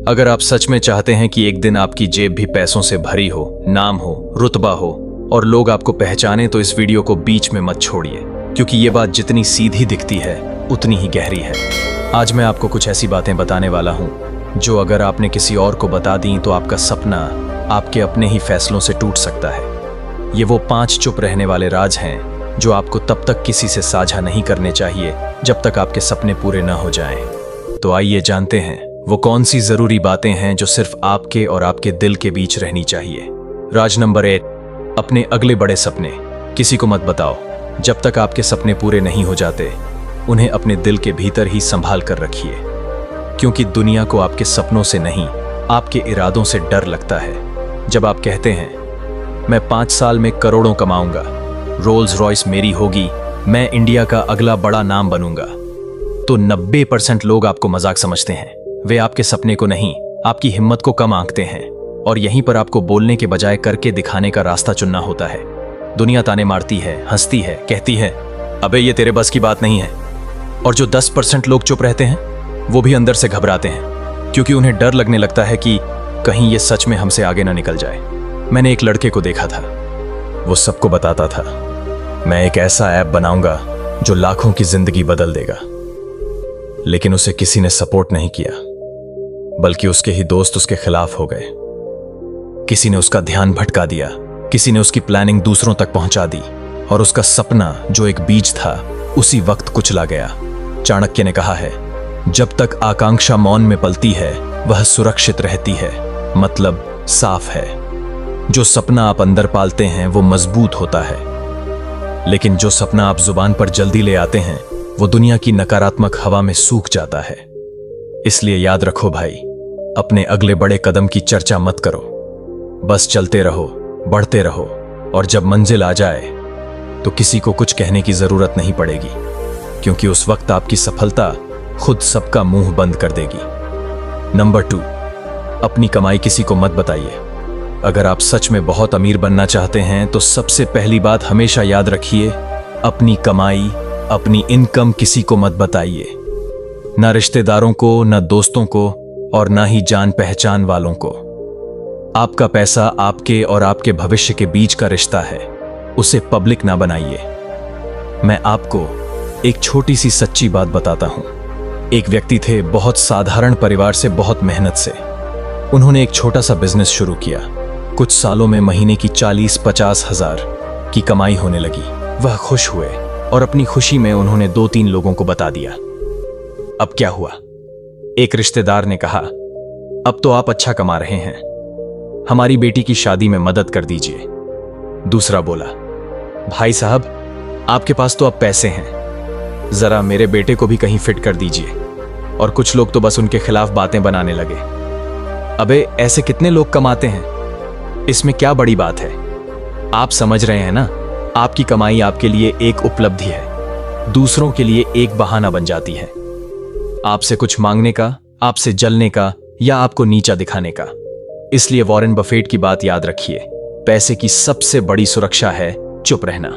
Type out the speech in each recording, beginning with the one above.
अगर आप सच में चाहते हैं कि एक दिन आपकी जेब भी पैसों से भरी हो, नाम हो, रुतबा हो और लोग आपको पहचाने, तो इस वीडियो को बीच में मत छोड़िए, क्योंकि ये बात जितनी सीधी दिखती है उतनी ही गहरी है। आज मैं आपको कुछ ऐसी बातें बताने वाला हूं जो अगर आपने किसी और को बता दी तो आपका सपना आपके अपने ही फैसलों से टूट सकता है। ये वो 5 चुप रहने वाले राज हैं जो आपको तब तक किसी से साझा नहीं करने चाहिए जब तक आपके सपने पूरे न हो जाएं। तो आइए जानते हैं वो कौन सी जरूरी बातें हैं जो सिर्फ आपके और आपके दिल के बीच रहनी चाहिए। राज नंबर 1, अपने अगले बड़े सपने किसी को मत बताओ। जब तक आपके सपने पूरे नहीं हो जाते उन्हें अपने दिल के भीतर ही संभाल कर रखिए, क्योंकि दुनिया को आपके सपनों से नहीं, आपके इरादों से डर लगता है। जब आप कहते हैं मैं 5 साल में करोड़ों कमाऊंगा, रोल्स रॉयस मेरी होगी, मैं इंडिया का अगला बड़ा नाम बनूंगा, तो 90% लोग आपको मजाक समझते हैं। वे आपके सपने को नहीं, आपकी हिम्मत को कम आंकते हैं और यहीं पर आपको बोलने के बजाय करके दिखाने का रास्ता चुनना होता है। दुनिया ताने मारती है, हंसती है, कहती है अबे ये तेरे बस की बात नहीं है। और जो 10% लोग चुप रहते हैं वो भी अंदर से घबराते हैं, क्योंकि उन्हें डर लगने लगता है कि कहीं ये सच में हमसे आगे ना निकल जाए। मैंने एक लड़के को देखा था, वो सबको बताता था मैं एक ऐसा ऐप बनाऊंगा जो लाखों की जिंदगी बदल देगा, लेकिन उसे किसी ने सपोर्ट नहीं किया, बल्कि उसके ही दोस्त उसके खिलाफ हो गए। किसी ने उसका ध्यान भटका दिया, किसी ने उसकी प्लानिंग दूसरों तक पहुंचा दी और उसका सपना जो एक बीज था उसी वक्त कुचला गया। चाणक्य ने कहा है जब तक आकांक्षा मौन में पलती है वह सुरक्षित रहती है, मतलब साफ है। जो सपना आप अंदर पालते हैं वो मजबूत होता है, लेकिन जो सपना आप जुबान पर जल्दी ले आते हैं वो दुनिया की नकारात्मक हवा में सूख जाता है। इसलिए याद रखो भाई, अपने अगले बड़े कदम की चर्चा मत करो, बस चलते रहो, बढ़ते रहो, और जब मंजिल आ जाए तो किसी को कुछ कहने की जरूरत नहीं पड़ेगी, क्योंकि उस वक्त आपकी सफलता खुद सबका मुंह बंद कर देगी। नंबर 2, अपनी कमाई किसी को मत बताइए। अगर आप सच में बहुत अमीर बनना चाहते हैं तो सबसे पहली बात हमेशा याद रखिए, अपनी कमाई, अपनी इनकम किसी को मत बताइए, ना रिश्तेदारों को, ना दोस्तों को, और ना ही जान पहचान वालों को। आपका पैसा आपके और आपके भविष्य के बीच का रिश्ता है, उसे पब्लिक ना बनाइए। मैं आपको एक छोटी सी सच्ची बात बताता हूं। एक व्यक्ति थे, बहुत साधारण परिवार से, बहुत मेहनत से। उन्होंने एक छोटा सा बिजनेस शुरू किया। कुछ सालों में महीने की 40-50 हजार की कमाई होने लगी। वह खुश हुए और अपनी खुशी में उन्होंने 2-3 लोगों को बता दिया। अब क्या हुआ? एक रिश्तेदार ने कहा अब तो आप अच्छा कमा रहे हैं, हमारी बेटी की शादी में मदद कर दीजिए। दूसरा बोला भाई साहब आपके पास तो अब पैसे हैं, जरा मेरे बेटे को भी कहीं फिट कर दीजिए। और कुछ लोग तो बस उनके खिलाफ बातें बनाने लगे, अबे ऐसे कितने लोग कमाते हैं, इसमें क्या बड़ी बात है। आप समझ रहे हैं ना, आपकी कमाई आपके लिए एक उपलब्धि है, दूसरों के लिए एक बहाना बन जाती है, आपसे कुछ मांगने का, आपसे जलने का, या आपको नीचा दिखाने का। इसलिए वॉरेन बफेट की बात याद रखिए, पैसे की सबसे बड़ी सुरक्षा है चुप रहना।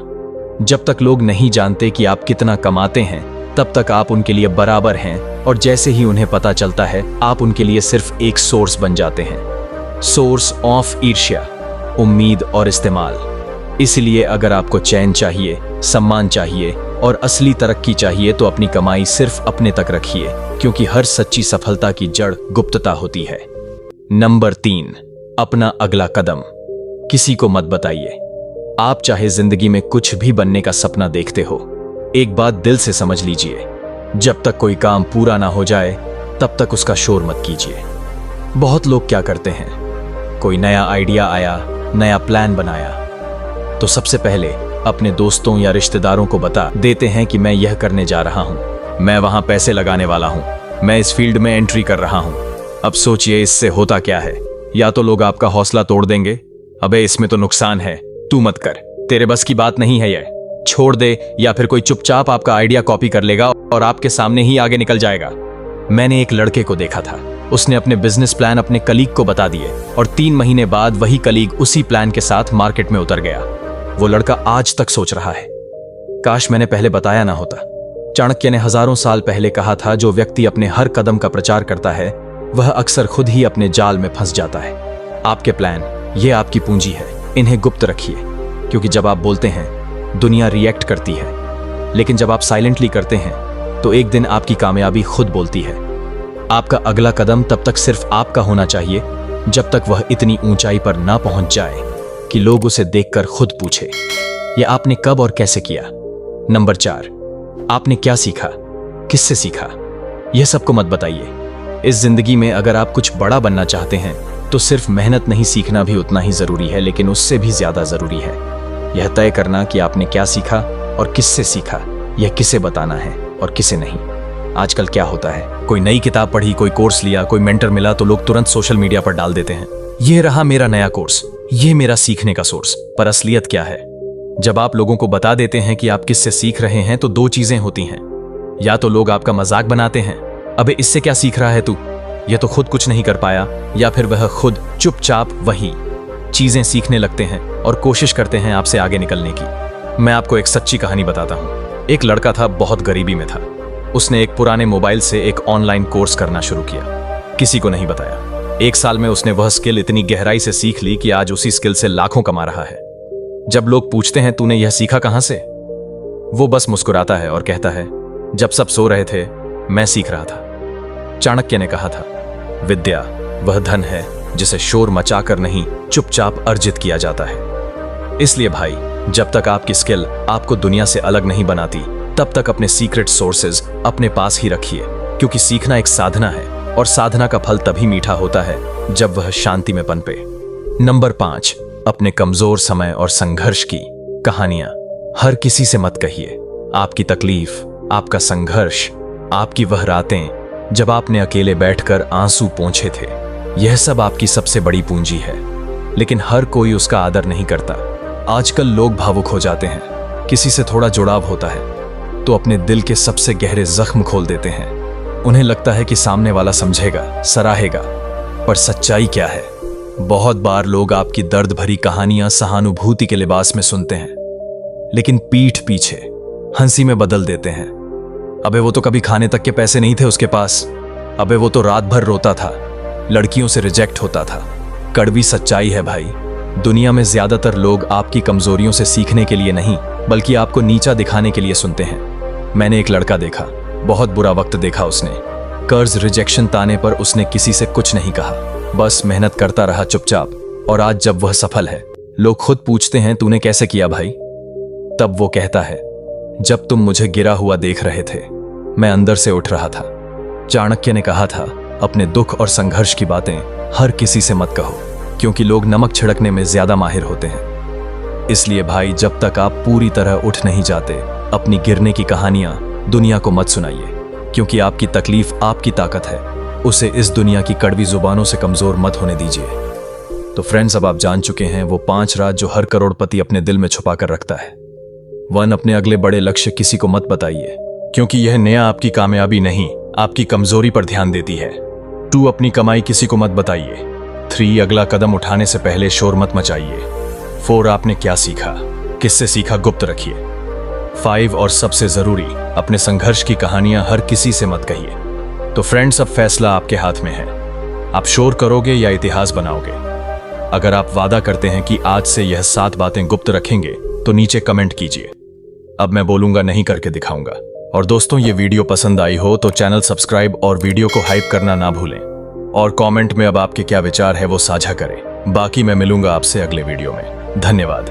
जब तक लोग नहीं जानते कि आप कितना कमाते हैं तब तक आप उनके लिए बराबर हैं, और जैसे ही उन्हें पता चलता है आप उनके लिए सिर्फ एक सोर्स बन जाते हैं, सोर्स ऑफ ईर्ष्या, उम्मीद और इस्तेमाल। इसलिए अगर आपको चैन चाहिए, सम्मान चाहिए और असली तरक्की चाहिए तो अपनी कमाई सिर्फ अपने तक रखिए, क्योंकि हर सच्ची सफलता की जड़ गुप्तता होती है। नंबर 3, अपना अगला कदम किसी को मत बताइए। आप चाहे जिंदगी में कुछ भी बनने का सपना देखते हो, एक बात दिल से समझ लीजिए, जब तक कोई काम पूरा ना हो जाए तब तक उसका शोर मत कीजिए। बहुत लोग क्या करते हैं, कोई नया आइडिया आया, नया प्लान बनाया तो सबसे पहले अपने दोस्तों या रिश्तेदारों को बता देते हैं कि मैं यह करने जा रहा हूं, मैं वहां पैसे लगाने वाला हूं, मैं इस फील्ड में एंट्री कर रहा हूं। अब सोचिए इससे होता क्या है, या तो लोग आपका हौसला तोड़ देंगे, अबे इसमें तो नुकसान है, तू मत कर, तेरे बस की बात नहीं है, यह छोड़ दे, या फिर कोई चुपचाप आपका आइडिया कॉपी कर लेगा और आपके सामने ही आगे निकल जाएगा। मैंने एक लड़के को देखा था, उसने अपने बिजनेस प्लान अपने कलीग को बता दिए और 3 महीने बाद वही कलीग उसी प्लान के साथ मार्केट में उतर गया। वो लड़का आज तक सोच रहा है, काश मैंने पहले बताया ना होता। चाणक्य ने हजारों साल पहले कहा था, जो व्यक्ति अपने हर कदम का प्रचार करता है वह अक्सर खुद ही अपने जाल में फंस जाता है। आपके प्लान, ये आपकी पूंजी है, इन्हें गुप्त रखिए, क्योंकि जब आप बोलते हैं दुनिया रिएक्ट करती है, लेकिन जब आप साइलेंटली करते हैं तो एक दिन आपकी कामयाबी खुद बोलती है। आपका अगला कदम तब तक सिर्फ आपका होना चाहिए जब तक वह इतनी ऊंचाई पर ना पहुंच जाए कि लोग उसे देखकर खुद पूछे, यह आपने कब और कैसे किया। नंबर 4, आपने क्या सीखा, किससे सीखा। यह सबको मत बताइए। इस जिंदगी में अगर आप कुछ बड़ा बनना चाहते हैं तो सिर्फ मेहनत नहीं, सीखना भी उतना ही जरूरी है, लेकिन उससे भी ज्यादा जरूरी है यह तय करना कि आपने क्या सीखा और किससे सीखा, यह किसे बताना है और किसे नहीं। आजकल क्या होता है, कोई नई किताब पढ़ी, कोई कोर्स लिया, कोई मेंटर मिला तो लोग तुरंत सोशल मीडिया पर डाल देते हैं, यह रहा मेरा नया कोर्स, यह मेरा सीखने का सोर्स। पर असलियत क्या है? जब आप लोगों को बता देते हैं कि आप किससे सीख रहे हैं तो दो चीजें होती हैं। या तो लोग आपका मजाक बनाते हैं, अबे इससे क्या सीख रहा है तू, यह तो खुद कुछ नहीं कर पाया, या फिर वह खुद चुपचाप वही चीजें सीखने लगते हैं और कोशिश करते हैं आपसे आगे निकलने की। मैं आपको एक सच्ची कहानी बताता हूं। एक लड़का था, बहुत गरीबी में था। उसने एक पुराने मोबाइल से एक ऑनलाइन कोर्स करना शुरू किया, किसी को नहीं बताया। 1 साल में उसने वह स्किल इतनी गहराई से सीख ली कि आज उसी स्किल से लाखों कमा रहा है। जब लोग पूछते हैं तूने यह सीखा कहां से, वो बस मुस्कुराता है और कहता है जब सब सो रहे थे मैं सीख रहा था। चाणक्य ने कहा था, विद्या वह धन है जिसे शोर मचाकर नहीं, चुपचाप अर्जित किया जाता है। इसलिए भाई, जब तक आपकी स्किल आपको दुनिया से अलग नहीं बनाती, तब तक अपने सीक्रेट सोर्सेज अपने पास ही रखिए, क्योंकि सीखना एक साधना है और साधना का फल तभी मीठा होता है जब वह शांति में पनपे। नंबर 5, अपने कमजोर समय और संघर्ष की कहानियां हर किसी से मत कहिए। आपकी तकलीफ, आपका संघर्ष, आपकी वह रातें जब आपने अकेले बैठकर आंसू पोंछे थे, यह सब आपकी सबसे बड़ी पूंजी है, लेकिन हर कोई उसका आदर नहीं करता। आजकल लोग भावुक हो जाते हैं, किसी से थोड़ा जुड़ाव होता है तो अपने दिल के सबसे गहरे जख्म खोल देते हैं। उन्हें लगता है कि सामने वाला समझेगा, सराहेगा, पर सच्चाई क्या है? बहुत बार लोग आपकी दर्द भरी कहानियां सहानुभूति के लिबास में सुनते हैं, लेकिन पीठ पीछे हंसी में बदल देते हैं। अबे वो तो कभी खाने तक के पैसे नहीं थे उसके पास, अबे वो तो रात भर रोता था, लड़कियों से रिजेक्ट होता था। कड़वी सच्चाई है भाई, दुनिया में ज्यादातर लोग आपकी कमजोरियों से सीखने के लिए नहीं, बल्कि आपको नीचा दिखाने के लिए सुनते हैं। मैंने एक लड़का देखा, बहुत बुरा वक्त देखा उसने। कर्ज रिजेक्शन ताने पर उसने किसी से कुछ नहीं कहा, बस मेहनत करता रहा चुपचाप। और आज जब वह सफल है, लोग खुद पूछते हैं तूने कैसे किया भाई? तब वो कहता है जब तुम मुझे गिरा हुआ देख रहे थे, मैं अंदर से उठ रहा था। चाणक्य ने कहा था, अपने दुख और संघर्ष की बातें हर किसी से मत कहो, क्योंकि लोग नमक छिड़कने में ज्यादा माहिर होते हैं। इसलिए भाई, जब तक आप पूरी तरह उठ नहीं जाते, अपनी गिरने की कहानियां दुनिया को मत सुनाइए, क्योंकि आपकी तकलीफ आपकी ताकत है। उसे इस दुनिया की कड़वी जुबानों से कमजोर मत होने दीजिए। तो फ्रेंड्स, अब आप जान चुके हैं वो 5 राज जो हर करोड़पति अपने दिल में छुपा कर रखता है। 1, अपने अगले बड़े लक्ष्य किसी को मत बताइए, क्योंकि यह नया आपकी कामयाबी नहीं, आपकी कमजोरी पर ध्यान देती है। 2, अपनी कमाई किसी को मत बताइए। 3, अगला कदम उठाने से पहले शोर मत मचाइए। 4, आपने क्या सीखा, किससे सीखा, गुप्त रखिए। 5, और सबसे जरूरी, अपने संघर्ष की कहानियां हर किसी से मत कहिए। तो फ्रेंड्स, अब फैसला आपके हाथ में है, आप शोर करोगे या इतिहास बनाओगे। अगर आप वादा करते हैं कि आज से यह 7 बातें गुप्त रखेंगे तो नीचे कमेंट कीजिए। अब मैं बोलूंगा नहीं, करके दिखाऊंगा। और दोस्तों, ये वीडियो पसंद आई हो तो चैनल सब्सक्राइब और वीडियो को हाइप करना ना भूलें, और कमेंट में अब आपके क्या विचार है वो साझा करें। बाकी मैं मिलूंगा आपसे अगले वीडियो में। धन्यवाद।